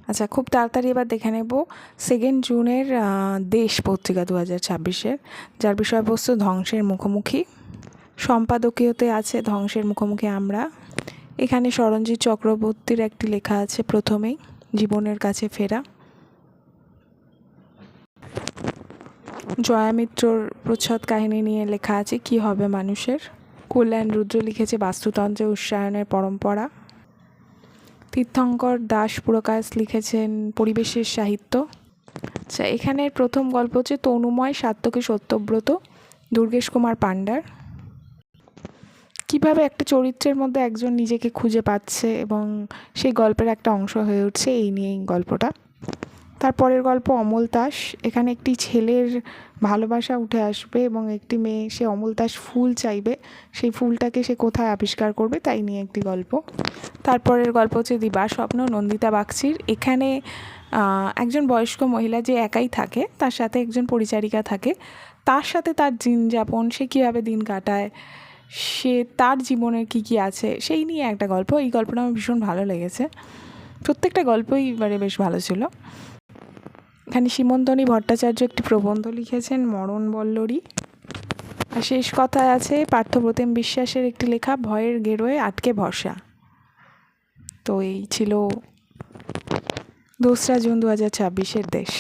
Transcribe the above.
আচ্ছা, খুব তাড়াতাড়ি এবার দেখে নেব 2 জুনের দেশ পত্রিকা 2026-এর, যার বিষয়বস্তু ধ্বংসের মুখোমুখি। সম্পাদকীয়তে আছে ধ্বংসের মুখোমুখি আমরা। এখানে সরঞ্জিৎ চক্রবর্তীর একটি লেখা আছে প্রথমেই, জীবনের কাছে ফেরা। জয়া মিত্রর প্রচ্ছদ কাহিনী নিয়ে লেখা আছে কি হবে মানুষের। কল্যাণ রুদ্র লিখেছে বাস্তুতন্ত্রে উষ্ণায়নের পরম্পরা। তীর্থঙ্কর দাস পুরকাশ লিখেছেন পরিবেশের সাহিত্য। আচ্ছা, এখানের প্রথম গল্প হচ্ছে তনুময় সাত্তকী সত্যব্রত, দুর্গেশ কুমার পান্ডার। কিভাবে একটা চরিত্রের মধ্যে একজন নিজেকে খুঁজে পাচ্ছে এবং সেই গল্পের একটা অংশ হয়ে উঠছে, এই নিয়েই গল্পটা। তারপরের গল্প অমল তাস। এখানে একটি ছেলের ভালোবাসা উঠে আসবে এবং একটি মেয়ে, সে অমল তাস ফুল চাইবে, সেই ফুলটাকে সে কোথায় আবিষ্কার করবে তাই নিয়ে একটি গল্প। তারপরের গল্প হচ্ছে দিবাস্বপ্ন, নন্দিতা বাগচির। এখানে একজন বয়স্ক মহিলা যে একাই থাকে, তার সাথে একজন পরিচারিকা থাকে, তার সাথে তার দিনযাপন, সে কীভাবে দিন কাটায়, সে তার জীবনের কী কী আছে সেই নিয়ে একটা গল্প। এই গল্পটা আমার ভীষণ ভালো লেগেছে, প্রত্যেকটা গল্পই এবারে বেশ ভালো ছিল। এখানে সীমন্তনী ভট্টাচার্য একটি প্রবন্ধ লিখেছেন মরণ বল্লরী। আর শেষ কথায় আছে পার্থপ্রতিম বিশ্বাসের একটি লেখা ভয়ের গেরোয় আটকে ভরসা। তো এই ছিল 2রা জুন 2026-এর দেশ।